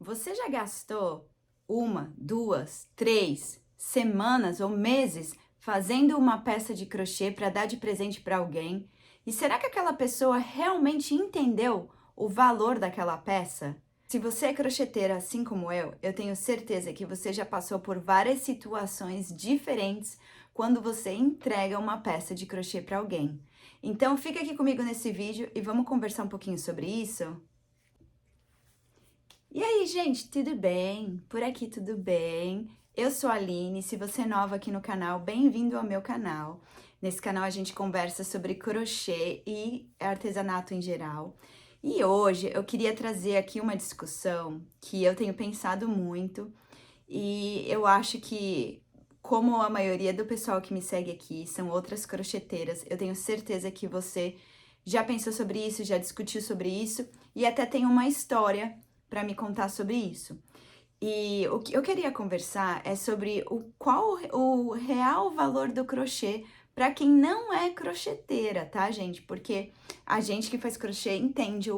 Você já gastou 1, 2, 3 semanas ou meses fazendo uma peça de crochê para dar de presente para alguém? E será que aquela pessoa realmente entendeu o valor daquela peça? Se você é crocheteira assim como eu tenho certeza que você já passou por várias situações diferentes quando você entrega uma peça de crochê para alguém. Então fica aqui comigo nesse vídeo e vamos conversar um pouquinho sobre isso? E aí, gente, tudo bem? Por aqui tudo bem? Eu sou a Aline, se você é nova aqui no canal, bem-vindo ao meu canal. Nesse canal a gente conversa sobre crochê e artesanato em geral. E hoje eu queria trazer aqui uma discussão que eu tenho pensado muito e eu acho que, como a maioria do pessoal que me segue aqui são outras crocheteiras, eu tenho certeza que você já pensou sobre isso, já discutiu sobre isso e até tem uma história para me contar sobre isso. E o que eu queria conversar é sobre qual o real valor do crochê para quem não é crocheteira, tá, gente? Porque a gente que faz crochê entende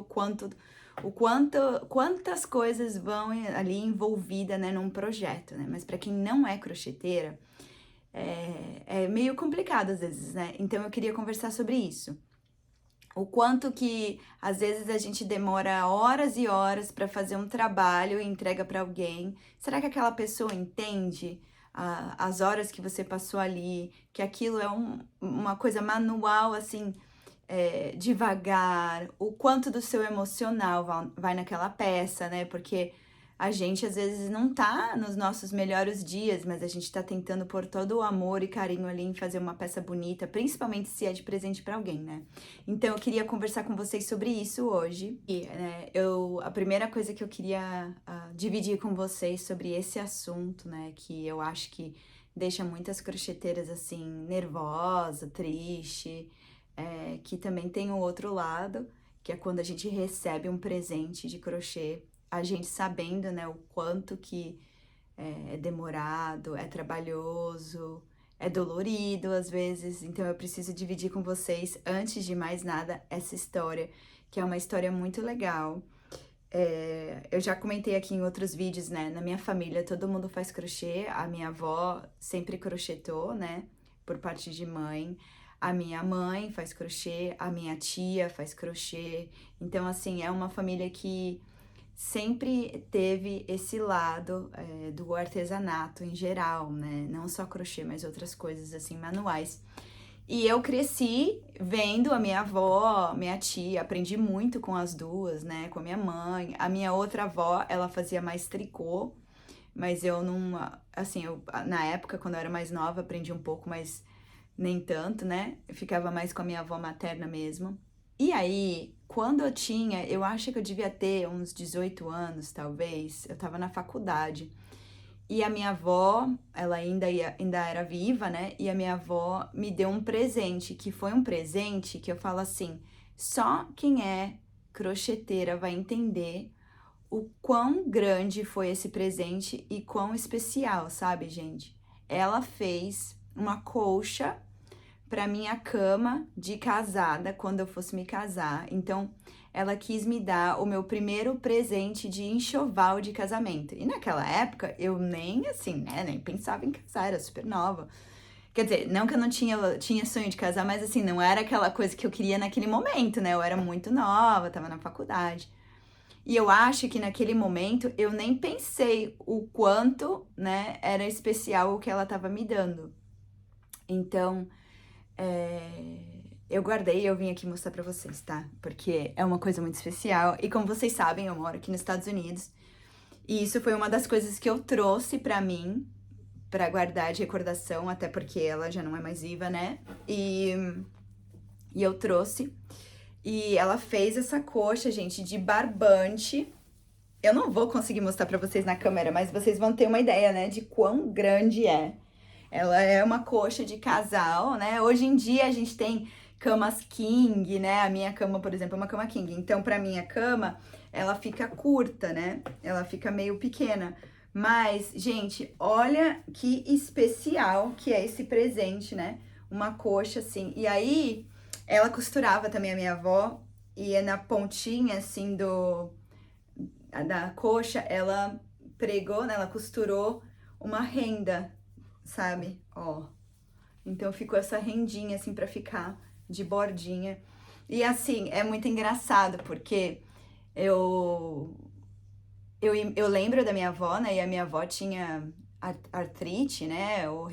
quantas coisas vão ali envolvida, né, num projeto, né? Mas para quem não é crocheteira, é meio complicado às vezes, né? Então eu queria conversar sobre isso. O quanto que às vezes a gente demora horas e horas para fazer um trabalho e entrega para alguém. Será que aquela pessoa entende as horas que você passou ali, que aquilo é uma coisa manual, assim, devagar, o quanto do seu emocional vai naquela peça, né? Porque a gente às vezes não tá nos nossos melhores dias, mas a gente tá tentando pôr todo o amor e carinho ali em fazer uma peça bonita, principalmente se é de presente para alguém, né? Então eu queria conversar com vocês sobre isso hoje. E, né, a primeira coisa que eu queria dividir com vocês sobre esse assunto, né, que eu acho que deixa muitas crocheteiras assim nervosa, triste, que também tem o outro lado, que é quando a gente recebe um presente de crochê, a gente sabendo, né, o quanto que é demorado, é trabalhoso, é dolorido às vezes. Então eu preciso dividir com vocês, antes de mais nada, essa história, que é uma história muito legal. Eu já comentei aqui em outros vídeos, né? Na minha família todo mundo faz crochê, a minha avó sempre crochetou, né? Por parte de mãe. A minha mãe faz crochê, a minha tia faz crochê. Então, assim, é uma família que sempre teve esse lado do artesanato em geral, né? Não só crochê, mas outras coisas assim, manuais. E eu cresci vendo a minha avó, minha tia, aprendi muito com as duas, né? Com a minha mãe. A minha outra avó, ela fazia mais tricô, mas eu não, assim, na época, quando eu era mais nova, aprendi um pouco, mas nem tanto, né? Eu ficava mais com a minha avó materna mesmo. E aí, quando eu acho que eu devia ter uns 18 anos, talvez, eu tava na faculdade. E a minha avó, ela ainda era viva, né? E a minha avó me deu um presente, que foi um presente que eu falo assim, só quem é crocheteira vai entender o quão grande foi esse presente e quão especial, sabe, gente? Ela fez uma colcha para minha cama de casada quando eu fosse me casar. Então, ela quis me dar o meu primeiro presente de enxoval de casamento. E naquela época, eu nem assim, né, nem pensava em casar, era super nova. Quer dizer, não que eu não tinha sonho de casar, mas assim, não era aquela coisa que eu queria naquele momento, né? Eu era muito nova, tava na faculdade. E eu acho que naquele momento eu nem pensei o quanto, né, era especial o que ela tava me dando. Então, eu guardei e eu vim aqui mostrar pra vocês, tá? Porque é uma coisa muito especial. E como vocês sabem, eu moro aqui nos Estados Unidos. E isso foi uma das coisas que eu trouxe pra mim, pra guardar de recordação, até porque ela já não é mais viva, né? E eu trouxe. E ela fez essa coxa, gente, de barbante. Eu não vou conseguir mostrar pra vocês na câmera, mas vocês vão ter uma ideia, né, de quão grande é. Ela é uma coxa de casal, né? Hoje em dia a gente tem camas king, né? A minha cama, por exemplo, é uma cama king. Então, pra minha cama, ela fica curta, né? Ela fica meio pequena. Mas, gente, olha que especial que é esse presente, né? Uma coxa assim. E aí, ela costurava também, a minha avó, e é na pontinha assim da coxa, ela pregou, né? Ela costurou uma renda, sabe? Ó. Então ficou essa rendinha assim pra ficar de bordinha. E assim, é muito engraçado, porque eu, eu lembro da minha avó, né? E a minha avó tinha artrite, né? Ou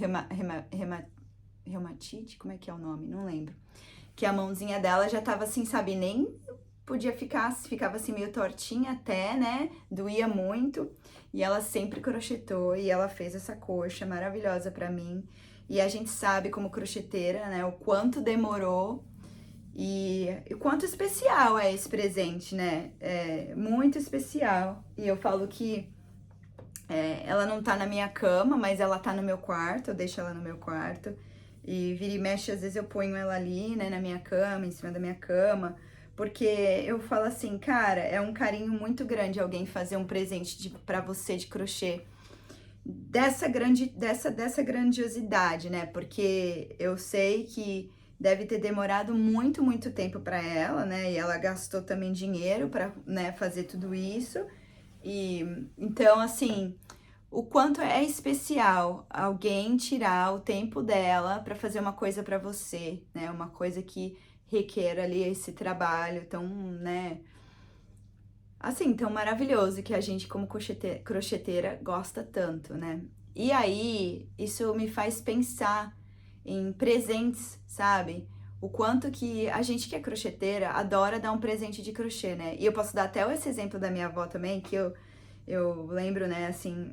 reumatite, como é que é o nome? Não lembro. Que a mãozinha dela já tava assim, sabe? Nem podia ficar, ficava assim meio tortinha até, né? Doía muito. E ela sempre crochetou e ela fez essa coxa maravilhosa pra mim. E a gente sabe como crocheteira, né? O quanto demorou e o quanto especial é esse presente, né? É muito especial. E eu falo que ela não tá na minha cama, mas ela tá no meu quarto, eu deixo ela no meu quarto. E vira e mexe, às vezes eu ponho ela ali, né, na minha cama, em cima da minha cama. Porque eu falo assim, cara, é um carinho muito grande alguém fazer um presente pra você de crochê dessa grandiosidade, né? Porque eu sei que deve ter demorado muito, muito tempo para ela, né? E ela gastou também dinheiro para, né, fazer tudo isso. E então, assim, o quanto é especial alguém tirar o tempo dela para fazer uma coisa para você, né? Uma coisa que requer ali esse trabalho tão, né? Assim, tão maravilhoso que a gente, como crocheteira, gosta tanto, né? E aí, isso me faz pensar em presentes, sabe? O quanto que a gente que é crocheteira adora dar um presente de crochê, né? E eu posso dar até esse exemplo da minha avó também, que eu lembro, né, assim,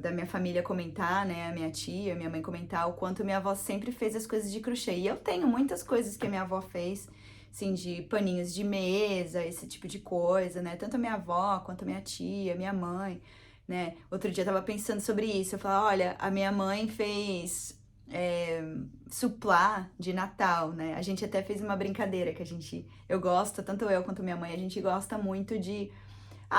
da minha família comentar, né, a minha tia, a minha mãe comentar o quanto minha avó sempre fez as coisas de crochê. E eu tenho muitas coisas que a minha avó fez, assim, de paninhos de mesa, esse tipo de coisa, né? Tanto a minha avó quanto a minha tia, minha mãe, né? Outro dia eu tava pensando sobre isso. Eu falava, olha, a minha mãe fez suplá de Natal, né? A gente até fez uma brincadeira que eu gosto, tanto eu quanto minha mãe, a gente gosta muito de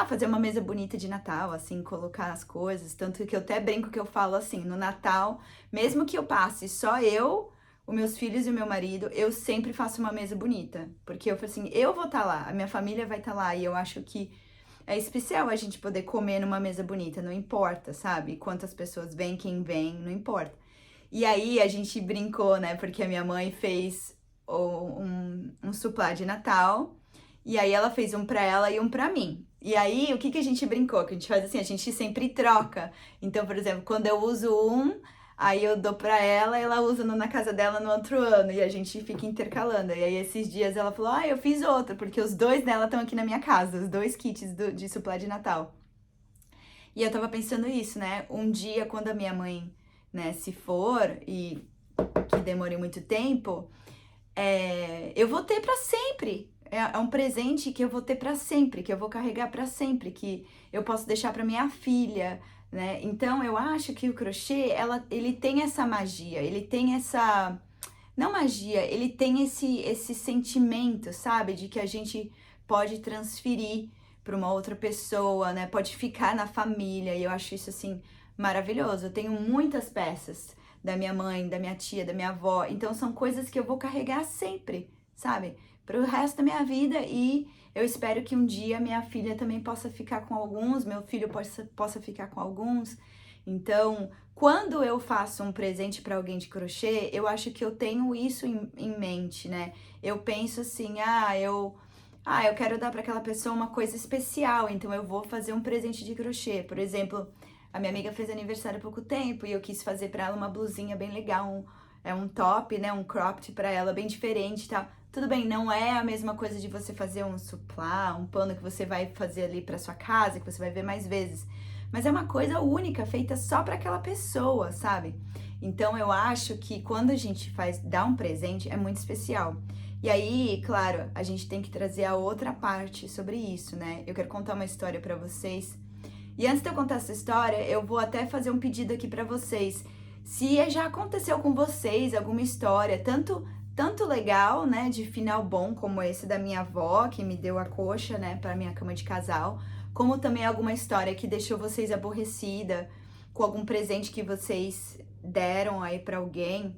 fazer uma mesa bonita de Natal, assim, colocar as coisas. Tanto que eu até brinco que eu falo assim, no Natal, mesmo que eu passe só eu, os meus filhos e o meu marido, eu sempre faço uma mesa bonita. Porque eu falo assim, eu vou estar lá, a minha família vai estar lá, e eu acho que é especial a gente poder comer numa mesa bonita, não importa, sabe? Quantas pessoas vêm, quem vem, não importa. E aí a gente brincou, né? Porque a minha mãe fez um suplá de Natal, e aí ela fez um pra ela e um pra mim. E aí, o que que a gente brincou? Que a gente faz assim, a gente sempre troca. Então, por exemplo, quando eu uso um, aí eu dou pra ela e ela usa na casa dela no outro ano. E a gente fica intercalando. E aí, esses dias ela falou, eu fiz outro, porque os dois dela estão aqui na minha casa, os dois kits de suplá de Natal. E eu tava pensando isso, né? Um dia, quando a minha mãe, né, se for, e que demore muito tempo, eu vou ter pra sempre. É um presente que eu vou ter pra sempre, que eu vou carregar pra sempre, que eu posso deixar pra minha filha, né? Então eu acho que o crochê, ele tem essa magia, ele tem essa, não magia, ele tem esse sentimento, sabe, de que a gente pode transferir para uma outra pessoa, né? Pode ficar na família. E eu acho isso assim maravilhoso. Eu tenho muitas peças da minha mãe, da minha tia, da minha avó. Então são coisas que eu vou carregar sempre, sabe? Para o resto da minha vida, e eu espero que um dia minha filha também possa ficar com alguns, meu filho possa ficar com alguns. Então, quando eu faço um presente para alguém de crochê, eu acho que eu tenho isso em mente, né? Eu penso assim, eu quero dar para aquela pessoa uma coisa especial, então eu vou fazer um presente de crochê. Por exemplo, a minha amiga fez aniversário há pouco tempo e eu quis fazer para ela uma blusinha bem legal, um top, né, um cropped para ela, bem diferente e tal. Tudo bem, não é a mesma coisa de você fazer um suplá, um pano que você vai fazer ali para sua casa, que você vai ver mais vezes. Mas é uma coisa única, feita só para aquela pessoa, sabe? Então eu acho que quando a gente dá um presente, é muito especial. E aí, claro, a gente tem que trazer a outra parte sobre isso, né? Eu quero contar uma história para vocês. E antes de eu contar essa história, eu vou até fazer um pedido aqui para vocês. Se já aconteceu com vocês alguma história, tanto legal, né, de final bom, como esse da minha avó, que me deu a coxa, né, para minha cama de casal, como também alguma história que deixou vocês aborrecida com algum presente que vocês deram aí para alguém,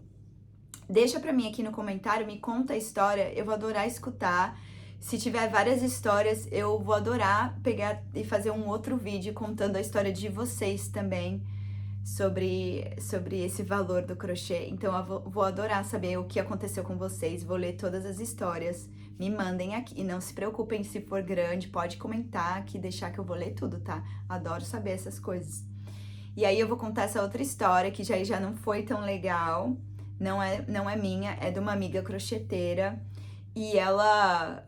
deixa para mim aqui no comentário, me conta a história, eu vou adorar escutar. Se tiver várias histórias, eu vou adorar pegar e fazer um outro vídeo contando a história de vocês também sobre esse valor do crochê. Então eu vou adorar saber o que aconteceu com vocês. Vou ler todas as histórias. Me mandem aqui. E não se preocupem se for grande, pode comentar aqui, deixar que eu vou ler tudo, tá? Adoro saber essas coisas. E aí eu vou contar essa outra história que já não foi tão legal. Não é minha, é de uma amiga crocheteira. E ela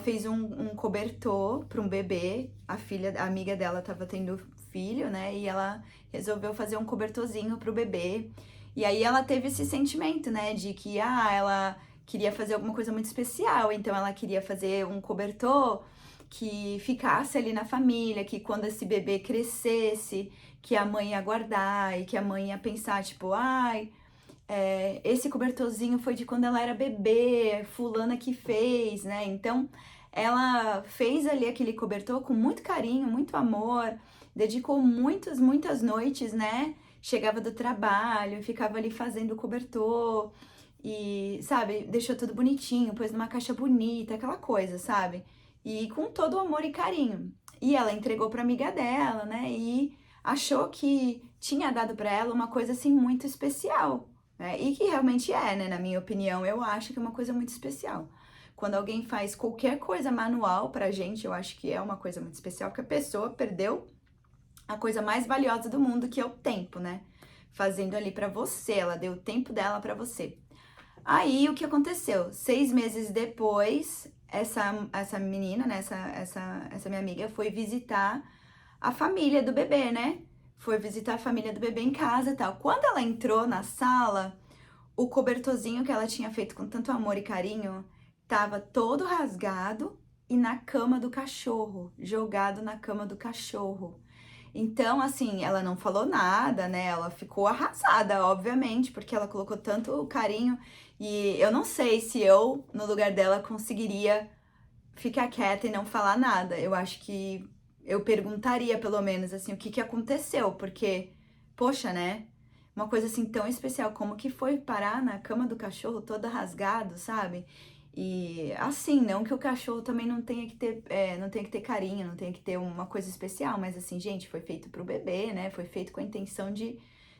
fez um cobertor para um bebê. A amiga dela tava tendo filho, né? E ela resolveu fazer um cobertorzinho pro bebê. E aí ela teve esse sentimento, né? De que, ela queria fazer alguma coisa muito especial. Então ela queria fazer um cobertor que ficasse ali na família, que quando esse bebê crescesse, que a mãe ia guardar e que a mãe ia pensar, tipo, esse cobertorzinho foi de quando ela era bebê, fulana que fez, né? Então, ela fez ali aquele cobertor com muito carinho, muito amor, dedicou muitas noites, né? Chegava do trabalho, ficava ali fazendo o cobertor e, sabe, deixou tudo bonitinho, pôs numa caixa bonita, aquela coisa, sabe? E com todo o amor e carinho. E ela entregou pra amiga dela, né? E achou que tinha dado pra ela uma coisa assim muito especial. E que realmente é, né? Na minha opinião, eu acho que é uma coisa muito especial. Quando alguém faz qualquer coisa manual pra gente, eu acho que é uma coisa muito especial, porque a pessoa perdeu a coisa mais valiosa do mundo, que é o tempo, né? Fazendo ali pra você, ela deu o tempo dela pra você. Aí, o que aconteceu? 6 meses depois, essa menina, né? Essa minha amiga foi visitar a família do bebê, né? Foi visitar a família do bebê em casa e tal. Quando ela entrou na sala, o cobertorzinho que ela tinha feito com tanto amor e carinho tava todo rasgado e na cama do cachorro, jogado na cama do cachorro. Então, assim, ela não falou nada, né? Ela ficou arrasada, obviamente, porque ela colocou tanto carinho. E eu não sei se eu, no lugar dela, conseguiria ficar quieta e não falar nada. Eu acho que eu perguntaria, pelo menos, assim, o que aconteceu, porque, poxa, né? Uma coisa assim tão especial, como que foi parar na cama do cachorro toda rasgado, sabe? E assim, não que o cachorro também não tenha que ter, não tenha que ter carinho, não tenha que ter uma coisa especial, mas assim, gente, foi feito pro bebê, né? Foi feito com a intenção de,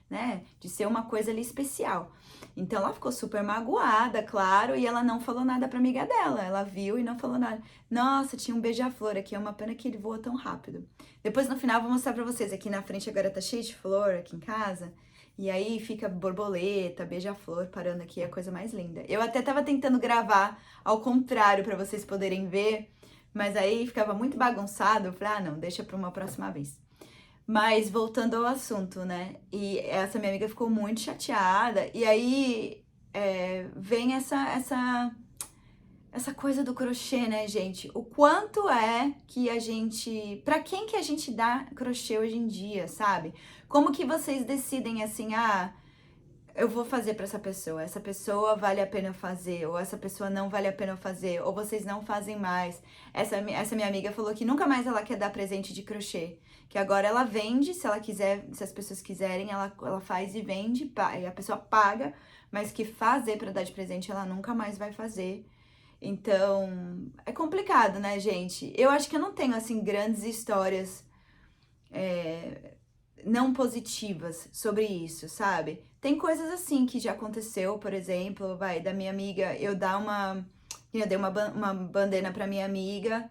né, de ser uma coisa ali especial. Então ela ficou super magoada, claro, e ela não falou nada pra amiga dela. Ela viu e não falou nada. Nossa, tinha um beija-flor aqui, é uma pena que ele voa tão rápido. Depois no final eu vou mostrar pra vocês. Aqui na frente agora tá cheio de flor aqui em casa. E aí fica borboleta, beija-flor parando aqui, é a coisa mais linda. Eu até tava tentando gravar ao contrário pra vocês poderem ver, mas aí ficava muito bagunçado. Eu falei, não, deixa pra uma próxima vez. Mas voltando ao assunto, né? E essa minha amiga ficou muito chateada. E aí vem essa coisa do crochê, né, gente? O quanto é que a gente... Pra quem que a gente dá crochê hoje em dia, sabe? Como que vocês decidem assim, eu vou fazer pra essa pessoa vale a pena eu fazer, ou essa pessoa não vale a pena eu fazer, ou vocês não fazem mais. Essa minha amiga falou que nunca mais ela quer dar presente de crochê, que agora ela vende, se ela quiser, se as pessoas quiserem, ela faz e vende, e a pessoa paga, mas que fazer pra dar de presente ela nunca mais vai fazer. Então, é complicado, né, gente? Eu acho que eu não tenho, assim, grandes histórias não positivas sobre isso, sabe? Tem coisas assim que já aconteceu, por exemplo, da minha amiga, eu dei uma bandana pra minha amiga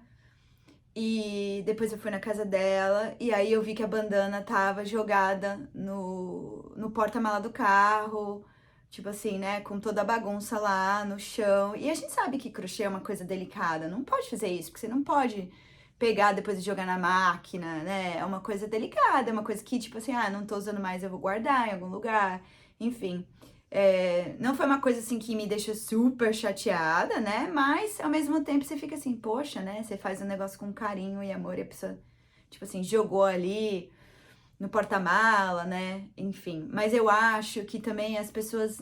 e depois eu fui na casa dela e aí eu vi que a bandana tava jogada no porta-mala do carro, tipo assim, né, com toda a bagunça lá no chão. E a gente sabe que crochê é uma coisa delicada, não pode fazer isso, porque você não pode pegar depois e jogar na máquina, né? É uma coisa delicada, é uma coisa que, tipo assim, não tô usando mais, eu vou guardar em algum lugar, enfim. Não foi uma coisa assim que me deixou super chateada, né? Mas ao mesmo tempo você fica assim, poxa, né? Você faz um negócio com carinho e amor e a pessoa, tipo assim, jogou ali no porta-mala, né? Enfim. Mas eu acho que também as pessoas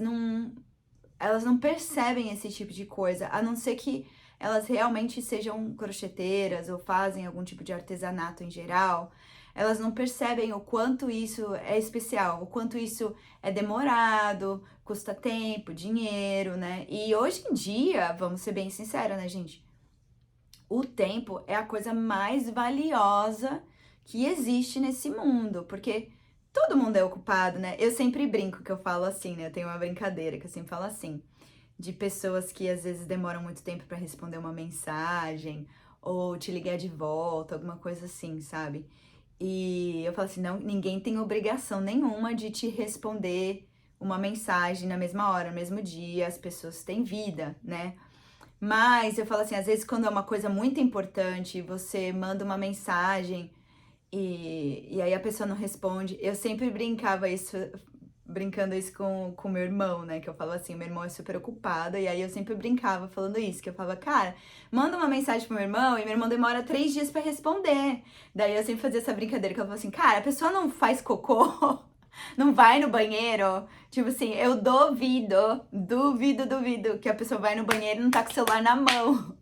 elas não percebem esse tipo de coisa, a não ser que elas realmente sejam crocheteiras ou fazem algum tipo de artesanato em geral, elas não percebem o quanto isso é especial, o quanto isso é demorado, custa tempo, dinheiro, né? E hoje em dia, vamos ser bem sinceros, né, gente? O tempo é a coisa mais valiosa que existe nesse mundo, porque todo mundo é ocupado, né? Eu sempre brinco que eu falo assim, né? Eu tenho uma brincadeira que eu sempre falo assim, de pessoas que às vezes demoram muito tempo para responder uma mensagem ou te ligar de volta, alguma coisa assim, sabe? E eu falo assim, não, ninguém tem obrigação nenhuma de te responder uma mensagem na mesma hora, no mesmo dia, as pessoas têm vida, né? Mas eu falo assim, às vezes quando é uma coisa muito importante, você manda uma mensagem e aí a pessoa não responde. Eu sempre brincava isso, brincando isso com meu irmão, né? Que eu falo assim, meu irmão é super ocupado, e aí eu sempre brincava falando isso, que eu falava, cara, manda uma mensagem pro meu irmão, e meu irmão demora 3 dias pra responder. Daí eu sempre fazia essa brincadeira, que eu falava assim, cara, a pessoa não faz cocô, não vai no banheiro. Tipo assim, eu duvido que a pessoa vai no banheiro e não tá com o celular na mão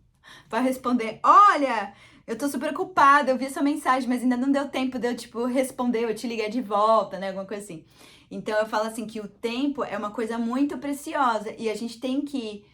pra responder, olha, eu tô super ocupada, eu vi essa mensagem, mas ainda não deu tempo de eu, tipo, responder, eu te liguei de volta, né, alguma coisa assim. Então eu falo assim que o tempo é uma coisa muito preciosa e a gente tem que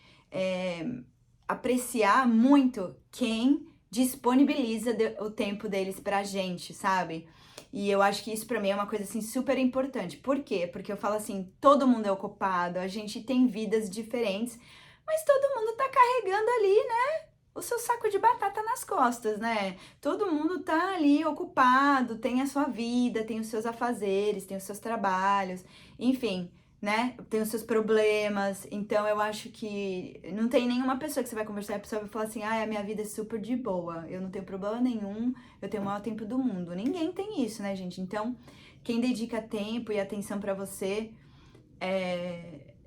apreciar muito quem disponibiliza o tempo deles pra gente, sabe? E eu acho que isso pra mim é uma coisa assim super importante. Por quê? Porque eu falo assim, todo mundo é ocupado, a gente tem vidas diferentes, mas todo mundo tá carregando ali, né, o seu saco de batata nas costas, né? Todo mundo tá ali ocupado, tem a sua vida, tem os seus afazeres, tem os seus trabalhos, enfim, né? Tem os seus problemas. Então eu acho que não tem nenhuma pessoa que você vai conversar e a pessoa vai falar assim: "Ah, a minha vida é super de boa, eu não tenho problema nenhum, eu tenho o maior tempo do mundo". Ninguém tem isso, né, gente? Então, quem dedica tempo e atenção pra você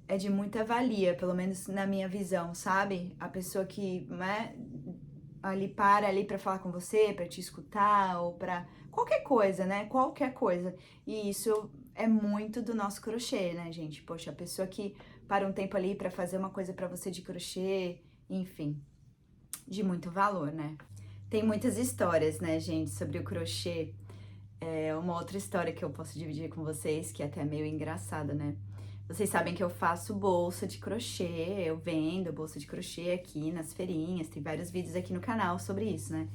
é de muita valia, pelo menos na minha visão, sabe? A pessoa que, né, ali para ali para falar com você, para te escutar ou para qualquer coisa, né? Qualquer coisa. E isso é muito do nosso crochê, né, gente? Poxa, a pessoa que para um tempo ali para fazer uma coisa para você de crochê, enfim, de muito valor, né? Tem muitas histórias, né, gente, sobre o crochê. É uma outra história que eu posso dividir com vocês, que é até meio engraçada, né? Vocês sabem que eu faço bolsa de crochê, eu vendo bolsa de crochê aqui nas feirinhas, tem vários vídeos aqui no canal sobre isso, né?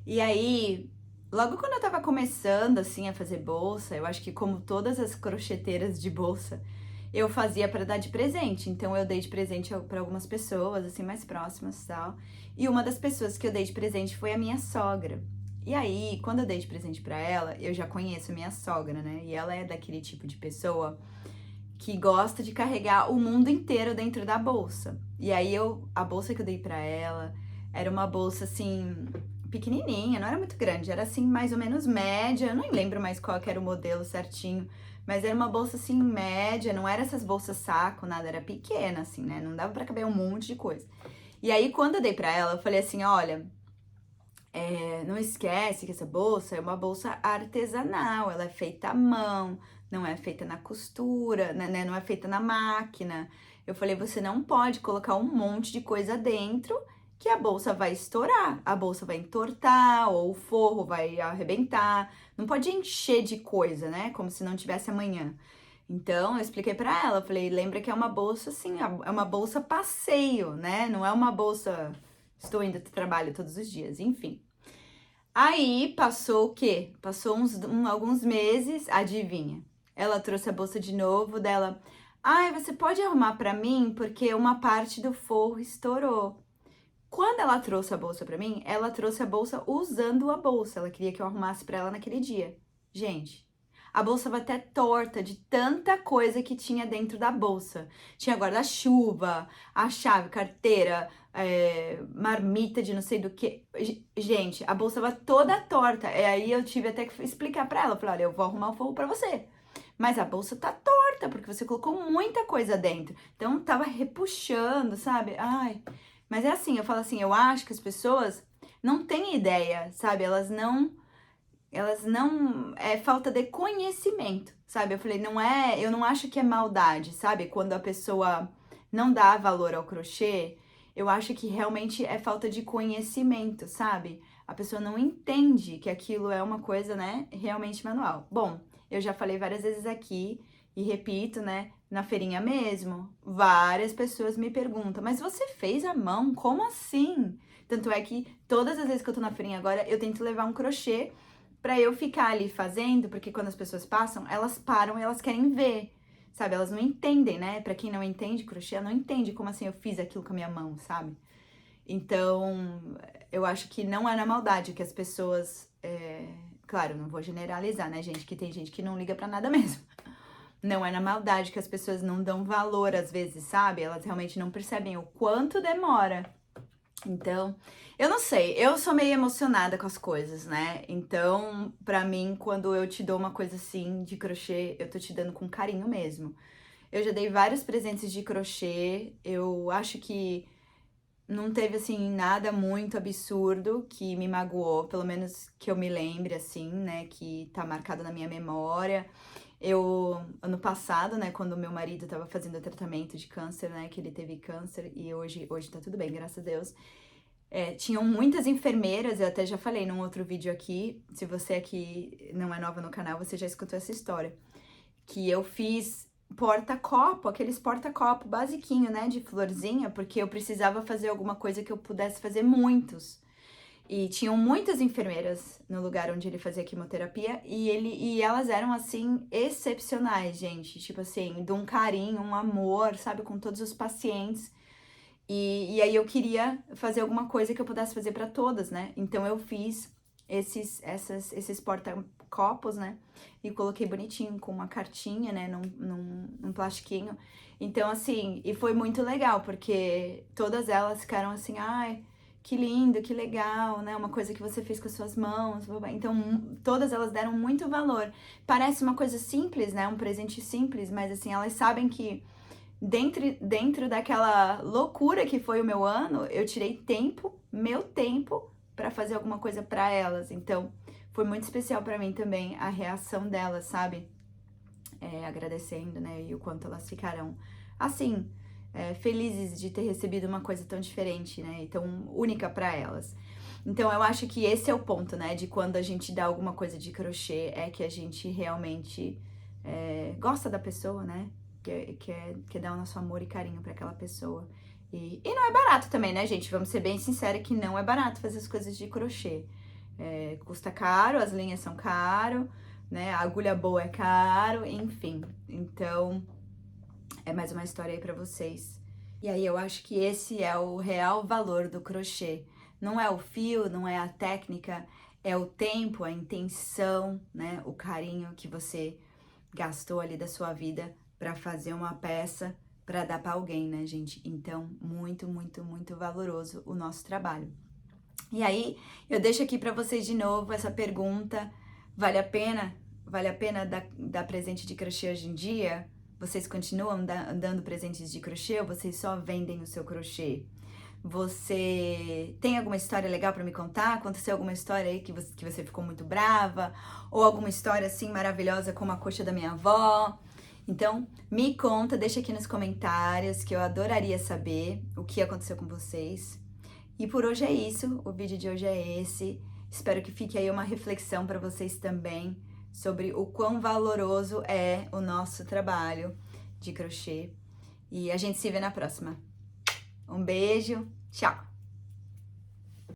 E aí, logo quando eu tava começando, assim, a fazer bolsa, eu acho que como todas as crocheteiras de bolsa, eu fazia para dar de presente. Então, eu dei de presente para algumas pessoas, assim, mais próximas e tal. E uma das pessoas que eu dei de presente foi a minha sogra. E aí, quando eu dei de presente para ela, eu já conheço a minha sogra, né? E ela é daquele tipo de pessoa que gosta de carregar o mundo inteiro dentro da bolsa. E aí a bolsa que eu dei para ela era uma bolsa assim pequenininha, não era muito grande, era assim mais ou menos média. Eu não lembro mais qual que era o modelo certinho, mas era uma bolsa assim média, não era essas bolsas saco, nada, era pequena assim, né? Não dava para caber um monte de coisa. E aí quando eu dei para ela, eu falei assim, olha, não esquece que essa bolsa é uma bolsa artesanal, ela é feita à mão, não é feita na costura, né? Não é feita na máquina. Eu falei, você não pode colocar um monte de coisa dentro que a bolsa vai estourar, a bolsa vai entortar ou o forro vai arrebentar. Não pode encher de coisa, né? Como se não tivesse amanhã. Então, eu expliquei pra ela, eu falei, lembra que é uma bolsa assim, é uma bolsa passeio, né? Não é uma bolsa estou indo pro trabalho todos os dias, enfim. Aí passou o quê? Passou alguns meses, adivinha? Ela trouxe a bolsa de novo dela. Ai, você pode arrumar pra mim porque uma parte do forro estourou. Quando ela trouxe a bolsa pra mim, ela trouxe a bolsa usando a bolsa. Ela queria que eu arrumasse pra ela naquele dia. Gente, a bolsa vai até torta de tanta coisa que tinha dentro da bolsa. Tinha guarda-chuva, a chave, carteira, marmita de não sei do que. Gente, a bolsa vai toda torta. E aí eu tive até que explicar pra ela. Falei, olha, eu vou arrumar o forro pra você. Mas a bolsa tá torta, porque você colocou muita coisa dentro. Então tava repuxando, sabe? Ai. Mas é assim, eu falo assim, eu acho que as pessoas não têm ideia, sabe? Elas não, é falta de conhecimento, sabe? Eu falei, não é, eu não acho que é maldade, sabe? Quando a pessoa não dá valor ao crochê, eu acho que realmente é falta de conhecimento, sabe? A pessoa não entende que aquilo é uma coisa, né, realmente manual. Bom, eu já falei várias vezes aqui e repito, né, na feirinha mesmo, várias pessoas me perguntam, mas você fez à mão? Como assim? Tanto é que todas as vezes que eu tô na feirinha agora, eu tento levar um crochê pra eu ficar ali fazendo, porque quando as pessoas passam, elas param e elas querem ver, sabe? Elas não entendem, né? Pra quem não entende crochê, não entende como assim eu fiz aquilo com a minha mão, sabe? Então, eu acho que não é na maldade que as pessoas... Claro, não vou generalizar, né, gente? Que tem gente que não liga pra nada mesmo. Não é na maldade que as pessoas não dão valor às vezes, sabe? Elas realmente não percebem o quanto demora. Então, eu não sei, eu sou meio emocionada com as coisas, né? Então, pra mim, quando eu te dou uma coisa assim de crochê, eu tô te dando com carinho mesmo. Eu já dei vários presentes de crochê, eu acho que não teve, assim, nada muito absurdo que me magoou, pelo menos que eu me lembre, assim, né, que tá marcado na minha memória. Ano passado, né, quando meu marido tava fazendo o tratamento de câncer, né, que ele teve câncer, e hoje tá tudo bem, graças a Deus. Tinham muitas enfermeiras, eu até já falei num outro vídeo aqui, se você aqui não é nova no canal, você já escutou essa história, que eu fiz porta-copo, aqueles porta-copo basiquinho, né, de florzinha, porque eu precisava fazer alguma coisa que eu pudesse fazer muitos. E tinham muitas enfermeiras no lugar onde ele fazia quimioterapia e elas eram, assim, excepcionais, gente. Tipo assim, de um carinho, um amor, sabe, com todos os pacientes. E aí eu queria fazer alguma coisa que eu pudesse fazer para todas, né? Então eu fiz esses porta-copos, né? E coloquei bonitinho com uma cartinha, né? Num plastiquinho. Então, assim, e foi muito legal, porque todas elas ficaram assim, ai, que lindo, que legal, né? Uma coisa que você fez com as suas mãos. Então, todas elas deram muito valor. Parece uma coisa simples, né? Um presente simples, mas assim, elas sabem que dentro daquela loucura que foi o meu ano, eu tirei tempo, meu tempo, pra fazer alguma coisa pra elas. Então, foi muito especial pra mim também a reação delas, sabe? Agradecendo, né? E o quanto elas ficaram, assim, felizes de ter recebido uma coisa tão diferente, né? E tão única pra elas. Então, eu acho que esse é o ponto, né? De quando a gente dá alguma coisa de crochê, é que a gente realmente gosta da pessoa, né? Quer dar o nosso amor e carinho pra aquela pessoa. E não é barato também, né, gente? Vamos ser bem sinceros que não é barato fazer as coisas de crochê. Custa caro, as linhas são caro, né? A agulha boa é caro, enfim. Então, é mais uma história aí pra vocês. E aí eu acho que esse é o real valor do crochê. Não é o fio, não é a técnica, é o tempo, a intenção, né? O carinho que você gastou ali da sua vida para fazer uma peça para dar para alguém, né, gente? Então, muito, muito, muito valoroso o nosso trabalho. E aí, eu deixo aqui para vocês de novo essa pergunta: vale a pena? Vale a pena dar presente de crochê hoje em dia? Vocês continuam dando presentes de crochê ou vocês só vendem o seu crochê? Você tem alguma história legal para me contar? Aconteceu alguma história aí que você ficou muito brava? Ou alguma história assim maravilhosa como a coxa da minha avó? Então, me conta, deixa aqui nos comentários que eu adoraria saber o que aconteceu com vocês. E por hoje é isso, o vídeo de hoje é esse. Espero que fique aí uma reflexão para vocês também sobre o quão valoroso é o nosso trabalho de crochê. E a gente se vê na próxima. Um beijo, tchau!